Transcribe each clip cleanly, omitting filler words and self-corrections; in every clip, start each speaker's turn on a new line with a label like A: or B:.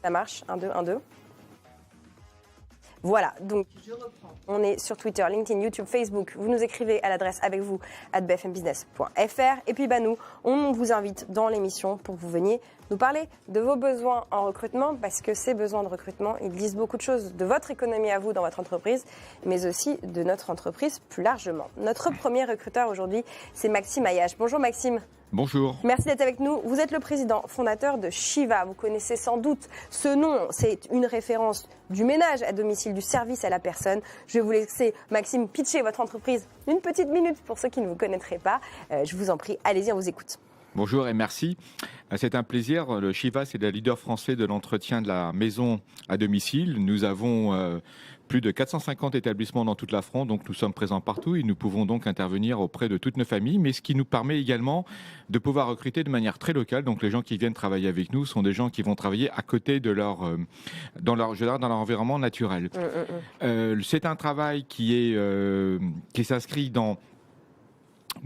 A: Ça marche, 1, 2, 1, 2. Voilà, donc on est sur Twitter, LinkedIn, YouTube, Facebook. Vous nous écrivez à l'adresse avec vous @bfmbusiness.fr. Et puis nous, on vous invite dans l'émission pour que vous veniez nous parler de vos besoins en recrutement, parce que ces besoins de recrutement, ils disent beaucoup de choses de votre économie à vous dans votre entreprise, mais aussi de notre entreprise plus largement. Notre premier recruteur aujourd'hui, c'est Maxime Ayache. Bonjour Maxime.
B: Bonjour.
A: Merci d'être avec nous. Vous êtes le président fondateur de Shiva. Vous connaissez sans doute ce nom. C'est une référence du ménage à domicile, du service à la personne. Je vais vous laisser, Maxime, pitcher votre entreprise une petite minute pour ceux qui ne vous connaîtraient pas. Je vous en prie, allez-y, on vous écoute.
B: Bonjour et merci. C'est un plaisir. Le Shiva, c'est le leader français de l'entretien de la maison à domicile. Nous avons plus de 450 établissements dans toute la France, donc nous sommes présents partout et nous pouvons donc intervenir auprès de toutes nos familles, mais ce qui nous permet également de pouvoir recruter de manière très locale. Donc les gens qui viennent travailler avec nous sont des gens qui vont travailler à côté de dans leur environnement naturel. C'est un travail qui s'inscrit dans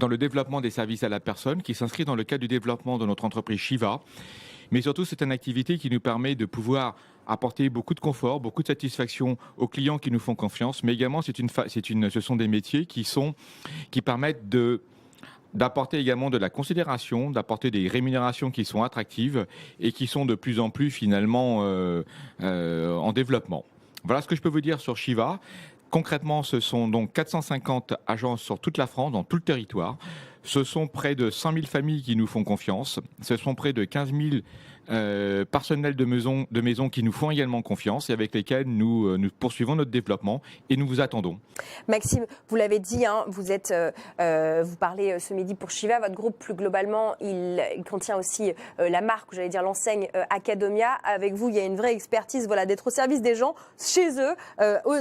B: le développement des services à la personne, qui s'inscrit dans le cadre du développement de notre entreprise Shiva. Mais surtout, c'est une activité qui nous permet de pouvoir apporter beaucoup de confort, beaucoup de satisfaction aux clients qui nous font confiance. Mais également, ce sont des métiers qui permettent d'apporter également de la considération, d'apporter des rémunérations qui sont attractives et qui sont de plus en plus finalement en développement. Voilà ce que je peux vous dire sur Shiva. Concrètement, ce sont donc 450 agences sur toute la France, dans tout le territoire. Ce sont près de 100 000 familles qui nous font confiance. Ce sont près de 15 000 personnels de maison qui nous font également confiance et avec lesquels nous poursuivons notre développement et nous vous attendons.
A: Maxime, vous l'avez dit, vous parlez ce midi pour Shiva. Votre groupe, plus globalement, il contient aussi la marque, j'allais dire l'enseigne Academia. Avec vous, il y a une vraie expertise d'être au service des gens, chez eux,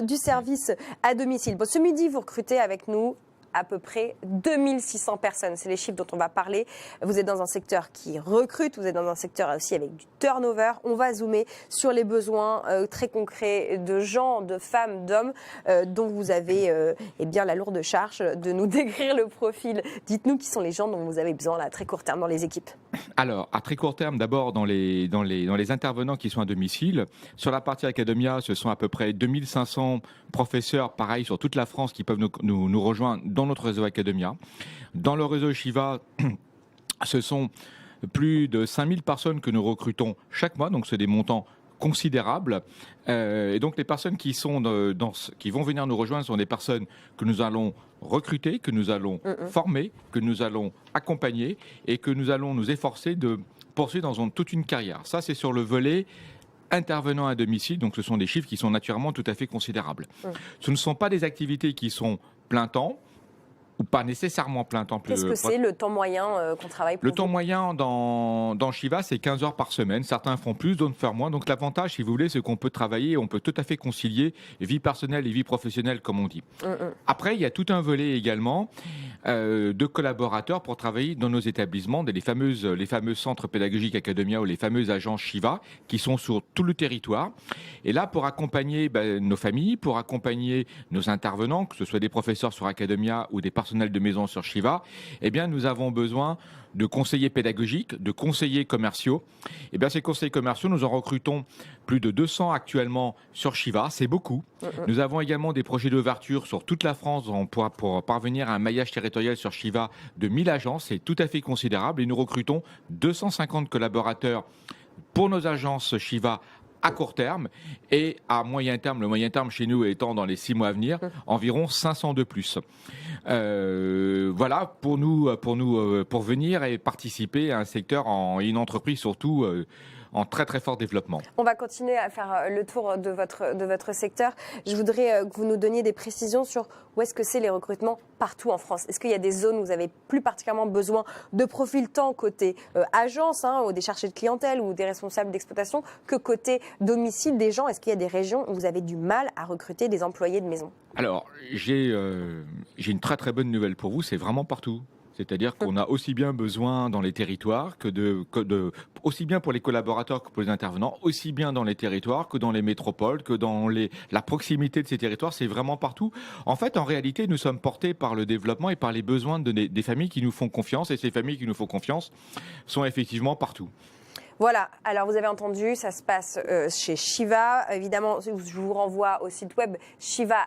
A: du service à domicile. Bon, ce midi, vous recrutez avec nous à peu près 2600 personnes. C'est les chiffres dont on va parler. Vous êtes dans un secteur qui recrute, vous êtes dans un secteur aussi avec du turnover. On va zoomer sur les besoins très concrets de gens, de femmes, d'hommes dont vous avez la lourde charge de nous décrire le profil. Dites-nous qui sont les gens dont vous avez besoin à très court terme dans les équipes.
B: Alors, à très court terme, d'abord dans les intervenants qui sont à domicile. Sur la partie Academia, ce sont à peu près 2500 professeurs, pareil, sur toute la France, qui peuvent nous rejoindre dans notre réseau Academia. Dans le réseau Shiva, ce sont plus de 5000 personnes que nous recrutons chaque mois, donc c'est des montants considérables. Et donc les personnes qui vont venir nous rejoindre sont des personnes que nous allons recruter, que nous allons former, que nous allons accompagner et que nous allons nous efforcer de poursuivre dans toute une carrière. Ça, c'est sur le volet intervenant à domicile, donc ce sont des chiffres qui sont naturellement tout à fait considérables. Ce ne sont pas des activités qui sont plein temps, ou pas nécessairement plein temps.
A: Qu'est-ce que c'est le temps moyen qu'on travaille pour
B: Le temps moyen dans Shiva, c'est 15 heures par semaine. Certains font plus, d'autres font moins. Donc l'avantage, si vous voulez, c'est qu'on peut travailler, on peut tout à fait concilier vie personnelle et vie professionnelle, comme on dit. Après, il y a tout un volet également de collaborateurs pour travailler dans nos établissements, les fameux centres pédagogiques Academia ou les fameuses agences Shiva qui sont sur tout le territoire. Et là, pour accompagner nos familles, pour accompagner nos intervenants, que ce soit des professeurs sur Academia ou des personnels de maison sur Shiva, nous avons besoin de conseillers pédagogiques, de conseillers commerciaux. Ces conseillers commerciaux, nous en recrutons plus de 200 actuellement sur Shiva, c'est beaucoup. Nous avons également des projets d'ouverture sur toute la France pour parvenir à un maillage territorial sur Shiva de 1000 agences, c'est tout à fait considérable et nous recrutons 250 collaborateurs pour nos agences Shiva à court terme et à moyen terme, le moyen terme chez nous étant dans les 6 mois à venir, environ 500 de plus. Voilà pour venir et participer à un secteur et une entreprise surtout en très très fort développement.
A: On va continuer à faire le tour de votre secteur. Je voudrais que vous nous donniez des précisions sur où est-ce que c'est les recrutements partout en France. Est-ce qu'il y a des zones où vous avez plus particulièrement besoin de profils tant côté agence, ou des chargés de clientèle ou des responsables d'exploitation que côté domicile des gens? Est-ce qu'il y a des régions où vous avez du mal à recruter des employés de maison?
B: Alors, j'ai une très très bonne nouvelle pour vous, c'est vraiment partout. C'est-à-dire qu'on a aussi bien besoin dans les territoires aussi bien pour les collaborateurs que pour les intervenants, aussi bien dans les territoires que dans les métropoles, que dans la proximité de ces territoires, c'est vraiment partout. En fait, en réalité, nous sommes portés par le développement et par les besoins des familles qui nous font confiance, et ces familles qui nous font confiance sont effectivement partout.
A: Voilà, alors vous avez entendu, ça se passe chez Shiva. Évidemment, je vous renvoie au site web shiva.fr.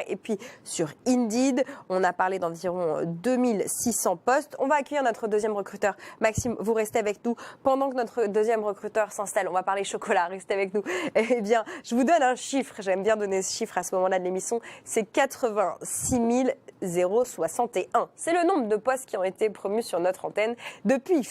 A: Et puis sur Indeed, on a parlé d'environ 2600 postes. On va accueillir notre deuxième recruteur. Maxime, vous restez avec nous pendant que notre deuxième recruteur s'installe. On va parler chocolat, restez avec nous. Eh bien, je vous donne un chiffre. J'aime bien donner ce chiffre à ce moment-là de l'émission. C'est 86 061. C'est le nombre de postes qui ont été promus sur notre antenne depuis